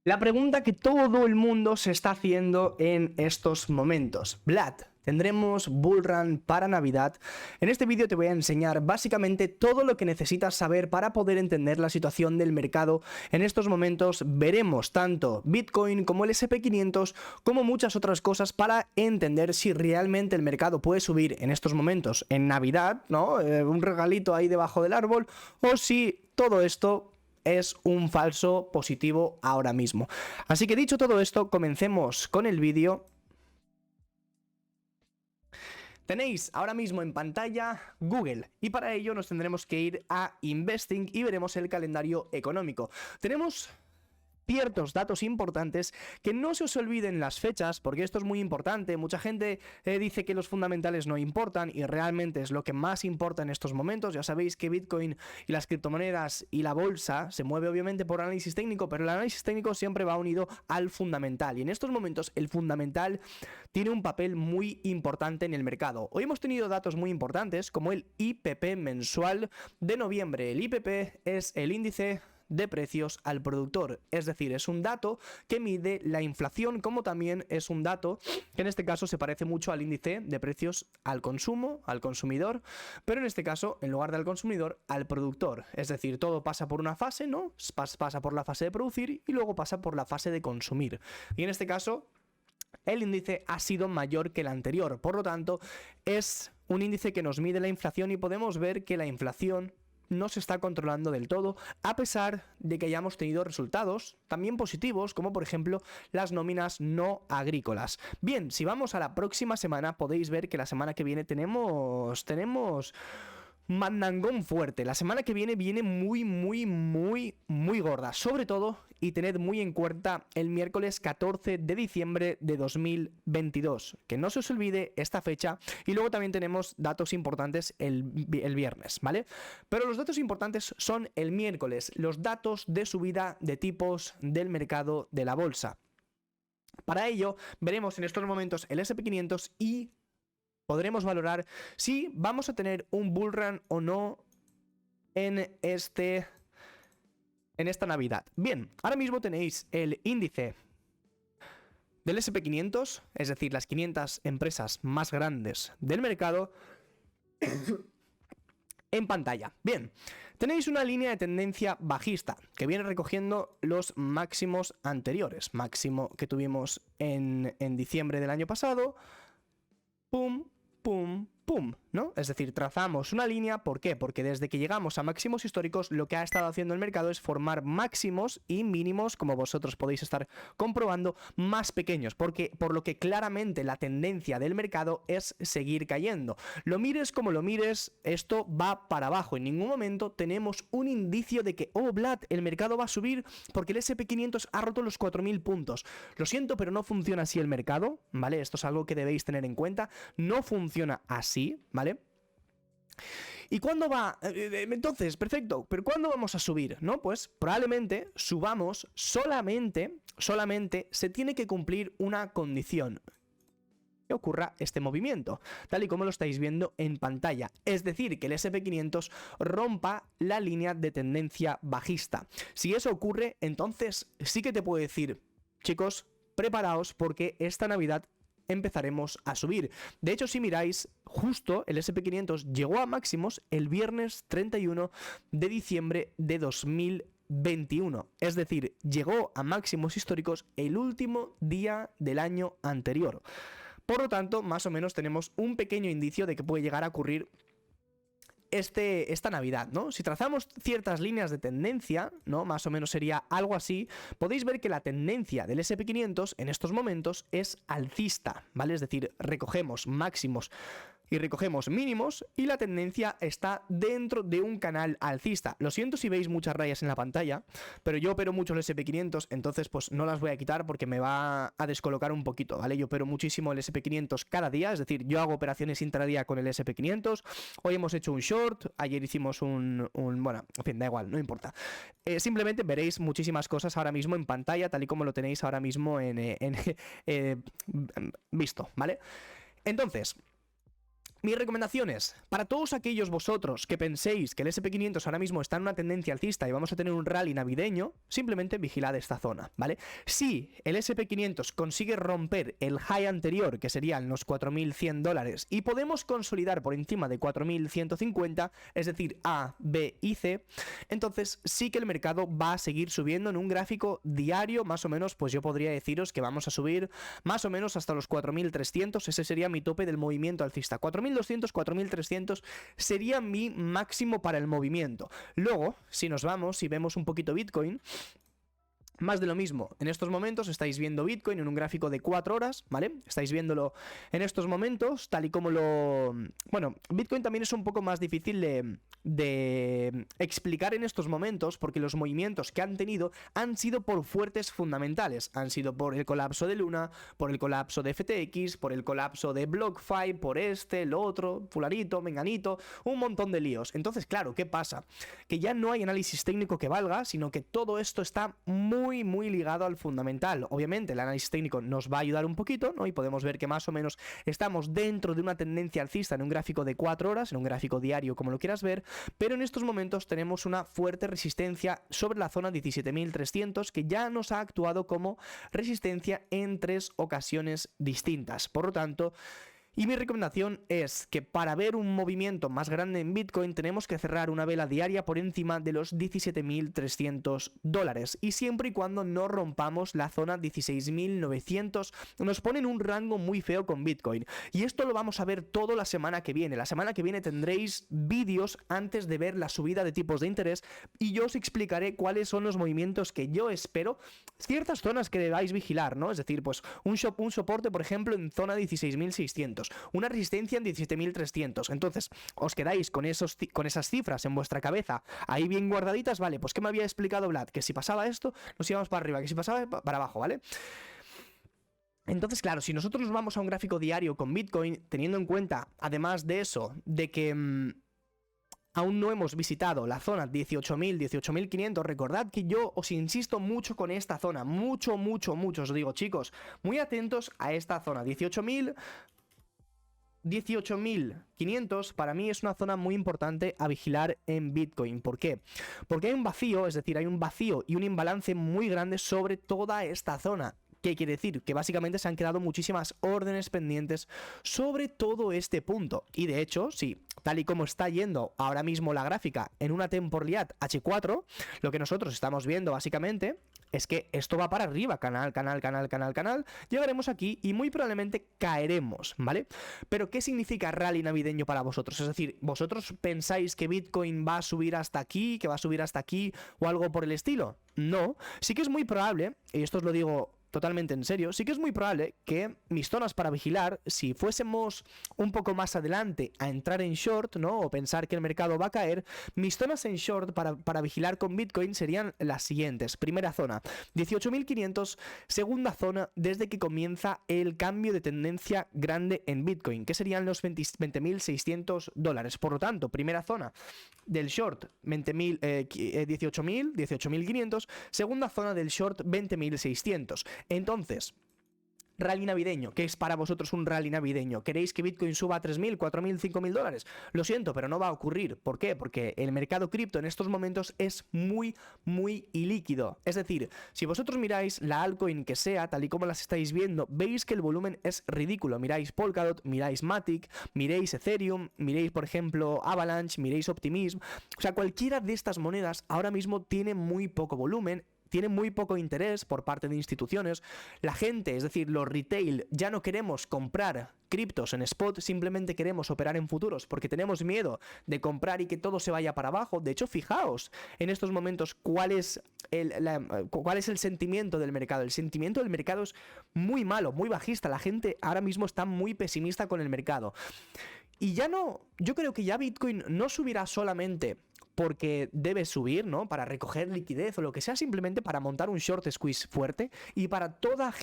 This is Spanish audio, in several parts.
La pregunta que todo el mundo se está haciendo en estos momentos. Vlad, ¿tendremos bullrun para Navidad? En este vídeo te voy a enseñar básicamente todo lo que necesitas saber para poder entender la situación del mercado. En estos momentos veremos tanto Bitcoin como el SP500 como muchas otras cosas para entender si realmente el mercado puede subir en estos momentos en Navidad, ¿no? Un regalito ahí debajo del árbol, o si todo esto es un falso positivo ahora mismo. Así que dicho todo esto, comencemos con el vídeo. Tenéis ahora mismo en pantalla Google y para ello nos tendremos que ir a Investing y veremos el calendario económico. Tenemos ciertos datos importantes, que no se os olviden las fechas, porque esto es muy importante. Mucha gente dice que los fundamentales no importan y realmente es lo que más importa en estos momentos. Ya sabéis que Bitcoin y las criptomonedas y la bolsa se mueve obviamente por análisis técnico, pero el análisis técnico siempre va unido al fundamental y en estos momentos el fundamental tiene un papel muy importante en el mercado. Hoy hemos tenido datos muy importantes como el IPP mensual de noviembre. El IPP es el índice de precios al productor, es decir, es un dato que mide la inflación, como también es un dato que en este caso se parece mucho al índice de precios al consumo, al consumidor, pero en este caso, en lugar del consumidor, al productor, es decir, todo pasa por una fase, ¿no? Pasa por la fase de producir y luego pasa por la fase de consumir, y en este caso el índice ha sido mayor que el anterior, por lo tanto es un índice que nos mide la inflación y podemos ver que la inflación no se está controlando del todo, a pesar de que hayamos tenido resultados también positivos, como por ejemplo las nóminas no agrícolas. Bien, si vamos a la próxima semana, podéis ver que la semana que viene tenemos mandangón fuerte. La semana que viene muy gorda, sobre todo, y tened muy en cuenta el miércoles 14 de diciembre de 2022, que no se os olvide esta fecha, y luego también tenemos datos importantes el viernes, ¿vale? Pero los datos importantes son el miércoles, los datos de subida de tipos del mercado de la bolsa. Para ello, veremos en estos momentos el SP500 y podremos valorar si vamos a tener un bullrun o no en esta Navidad. Bien, ahora mismo tenéis el índice del SP500, es decir, las 500 empresas más grandes del mercado, en pantalla. Bien, tenéis una línea de tendencia bajista que viene recogiendo los máximos anteriores. Máximo que tuvimos en diciembre del año pasado. Pum, pum, pum, ¿no? Es decir, trazamos una línea. ¿Por qué? Porque desde que llegamos a máximos históricos, lo que ha estado haciendo el mercado es formar máximos y mínimos, como vosotros podéis estar comprobando, más pequeños, porque por lo que claramente la tendencia del mercado es seguir cayendo. Lo mires como lo mires, esto va para abajo. En ningún momento tenemos un indicio de que, oh, Vlad, el mercado va a subir porque el SP500 ha roto los 4.000 puntos. Lo siento, pero no funciona así el mercado, ¿vale? Esto es algo que debéis tener en cuenta. No funciona así, ¿vale? ¿Y cuándo va? Entonces, perfecto, pero ¿cuándo vamos a subir? ¿No? Pues probablemente subamos solamente se tiene que cumplir una condición: que ocurra este movimiento, tal y como lo estáis viendo en pantalla, es decir, que el SP500 rompa la línea de tendencia bajista. Si eso ocurre, entonces sí que te puedo decir, chicos, preparaos porque esta Navidad empezaremos a subir. De hecho, si miráis, justo el SP500 llegó a máximos el viernes 31 de diciembre de 2021. Es decir, llegó a máximos históricos el último día del año anterior. Por lo tanto, más o menos tenemos un pequeño indicio de que puede llegar a ocurrir esta Navidad, ¿no? Si trazamos ciertas líneas de tendencia, ¿no? Más o menos sería algo así. Podéis ver que la tendencia del SP500 en estos momentos es alcista, ¿vale? Es decir, recogemos máximos y recogemos mínimos y la tendencia está dentro de un canal alcista. Lo siento si veis muchas rayas en la pantalla, pero yo opero mucho el SP500, entonces pues no las voy a quitar porque me va a descolocar un poquito, ¿vale? Yo opero muchísimo el SP500 cada día, es decir, yo hago operaciones intradía con el SP500. Hoy hemos hecho un short, ayer hicimos bueno, en fin, da igual, no importa. Simplemente veréis muchísimas cosas ahora mismo en pantalla, tal y como lo tenéis ahora mismo visto, ¿vale? Entonces, Mis recomendaciones, para todos aquellos vosotros que penséis que el SP500 ahora mismo está en una tendencia alcista y vamos a tener un rally navideño, simplemente vigilad esta zona, ¿vale? Si el SP500 consigue romper el high anterior, que serían los $4.100, y podemos consolidar por encima de 4.150, es decir, A, B y C, entonces sí que el mercado va a seguir subiendo en un gráfico diario, más o menos, pues yo podría deciros que vamos a subir más o menos hasta los 4.300, ese sería mi tope del movimiento alcista. 4.200, 4.300 sería mi máximo para el movimiento. Luego, si nos vamos y vemos un poquito Bitcoin, más de lo mismo. En estos momentos estáis viendo Bitcoin en un gráfico de 4 horas, ¿vale? Estáis viéndolo en estos momentos, tal y como lo... Bueno, Bitcoin también es un poco más difícil de explicar en estos momentos, porque los movimientos que han tenido han sido por fuertes fundamentales. Han sido por el colapso de Luna, por el colapso de FTX, por el colapso de BlockFi, por lo otro, fulanito, menganito, un montón de líos. Entonces, claro, ¿qué pasa? Que ya no hay análisis técnico que valga, sino que todo esto está muy ligado al fundamental. Obviamente el análisis técnico nos va a ayudar un poquito, ¿no? Y podemos ver que más o menos estamos dentro de una tendencia alcista en un gráfico de 4 horas, en un gráfico diario, como lo quieras ver, pero en estos momentos tenemos una fuerte resistencia sobre la zona 17.300 que ya nos ha actuado como resistencia en 3 ocasiones distintas. Por lo tanto, y mi recomendación es que para ver un movimiento más grande en Bitcoin tenemos que cerrar una vela diaria por encima de los $17.300 y siempre y cuando no rompamos la zona 16.900 nos ponen un rango muy feo con Bitcoin, y esto lo vamos a ver todo la semana que viene. La semana que viene tendréis vídeos antes de ver la subida de tipos de interés y yo os explicaré cuáles son los movimientos que yo espero, ciertas zonas que debáis vigilar, ¿no? Es decir, pues un soporte, por ejemplo, en zona 16.600, una resistencia en 17.300. Entonces, os quedáis con esas cifras en vuestra cabeza ahí bien guardaditas, ¿vale? Pues ¿qué me había explicado Vlad? Que si pasaba esto, nos íbamos para arriba, que si pasaba para abajo, ¿vale? Entonces, claro, si nosotros nos vamos a un gráfico diario con Bitcoin, teniendo en cuenta, además de eso, de que aún no hemos visitado la zona 18.000, 18.500, recordad que yo os insisto mucho con esta zona, mucho, os digo, chicos, muy atentos a esta zona, 18.500 para mí es una zona muy importante a vigilar en Bitcoin. ¿Por qué? Porque hay un vacío, es decir, hay un vacío y un imbalance muy grande sobre toda esta zona. ¿Qué quiere decir? Que básicamente se han quedado muchísimas órdenes pendientes sobre todo este punto. Y de hecho, sí, tal y como está yendo ahora mismo la gráfica en una temporalidad H4, lo que nosotros estamos viendo básicamente es que esto va para arriba, canal, llegaremos aquí y muy probablemente caeremos, ¿vale? Pero ¿qué significa rally navideño para vosotros? Es decir, ¿vosotros pensáis que Bitcoin va a subir hasta aquí, que va a subir hasta aquí o algo por el estilo? No, sí que es muy probable, y esto os lo digo totalmente en serio, sí que es muy probable que mis zonas para vigilar, si fuésemos un poco más adelante a entrar en short, ¿no? O pensar que el mercado va a caer, mis zonas en short para vigilar con Bitcoin serían las siguientes. Primera zona, 18.500, segunda zona desde que comienza el cambio de tendencia grande en Bitcoin, que serían los $20.600. Por lo tanto, primera zona del short, 18.500, segunda zona del short, 20.600. Entonces, rally navideño, ¿qué es para vosotros un rally navideño? ¿Queréis que Bitcoin suba a 3.000, 4.000, 5.000 dólares? Lo siento, pero no va a ocurrir. ¿Por qué? Porque el mercado cripto en estos momentos es muy ilíquido. Es decir, si vosotros miráis la altcoin que sea, tal y como las estáis viendo, veis que el volumen es ridículo. Miráis Polkadot, miráis Matic, miréis Ethereum, miréis, por ejemplo, Avalanche, miréis Optimism. O sea, cualquiera de estas monedas ahora mismo tiene muy poco volumen, tiene muy poco interés por parte de instituciones. La gente, es decir, los retail, ya no queremos comprar criptos en spot, simplemente queremos operar en futuros porque tenemos miedo de comprar y que todo se vaya para abajo. De hecho, fijaos en estos momentos cuál es el sentimiento del mercado. El sentimiento del mercado es muy malo, muy bajista. La gente ahora mismo está muy pesimista con el mercado. Y ya no, yo creo que ya Bitcoin no subirá solamente porque debe subir, ¿no? Para recoger liquidez o lo que sea, simplemente para montar un short squeeze fuerte, y para toda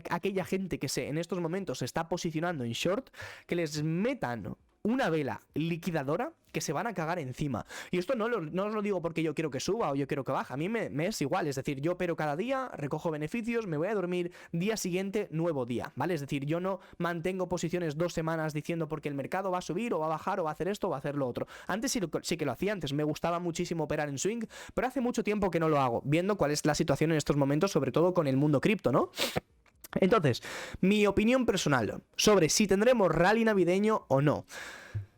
aquella gente que en estos momentos se está posicionando en short, que les metan una vela liquidadora que se van a cagar encima. Y esto no os lo digo porque yo quiero que suba o yo quiero que baje. A mí me es igual. Es decir, yo opero cada día, recojo beneficios, me voy a dormir, día siguiente, nuevo día, ¿vale? Es decir, yo no mantengo posiciones 2 semanas diciendo porque el mercado va a subir o va a bajar o va a hacer esto o va a hacer lo otro. Antes sí que lo hacía, antes me gustaba muchísimo operar en swing, pero hace mucho tiempo que no lo hago, viendo cuál es la situación en estos momentos, sobre todo con el mundo cripto, ¿no? Entonces, mi opinión personal sobre si tendremos rally navideño o no.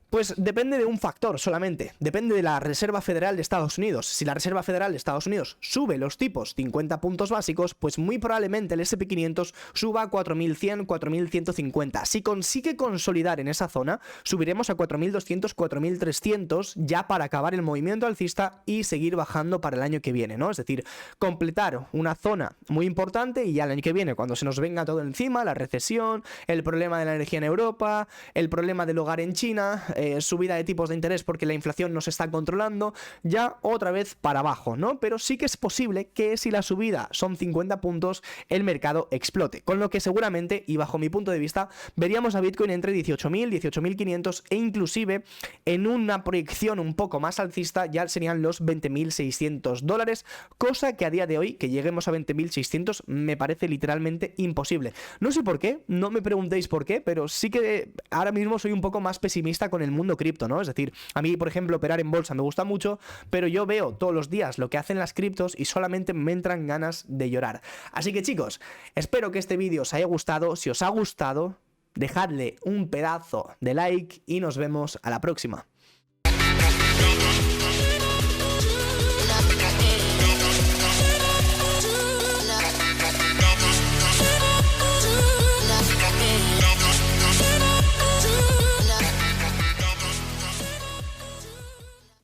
Pues depende de un factor solamente, depende de la Reserva Federal de Estados Unidos. Si la Reserva Federal de Estados Unidos sube los tipos 50 puntos básicos, pues muy probablemente el S&P 500 suba a 4.100, 4.150. Si consigue consolidar en esa zona, subiremos a 4.200, 4.300 ya para acabar el movimiento alcista y seguir bajando para el año que viene, ¿no? Es decir, completar una zona muy importante y ya el año que viene, cuando se nos venga todo encima, la recesión, el problema de la energía en Europa, el problema del hogar en China, subida de tipos de interés porque la inflación no se está controlando, ya otra vez para abajo, ¿no? Pero sí que es posible que si la subida son 50 puntos, el mercado explote, con lo que seguramente, y bajo mi punto de vista, veríamos a Bitcoin entre 18.000, 18.500 e inclusive en una proyección un poco más alcista ya serían los 20.600 dólares, cosa que a día de hoy, que lleguemos a 20.600, me parece literalmente imposible. No sé por qué, no me preguntéis por qué, pero sí que ahora mismo soy un poco más pesimista con el mundo cripto, ¿no? Es decir, a mí, por ejemplo, operar en bolsa me gusta mucho, pero yo veo todos los días lo que hacen las criptos y solamente me entran ganas de llorar. Así que, chicos, espero que este vídeo os haya gustado. Si os ha gustado, dejadle un pedazo de like y nos vemos a la próxima.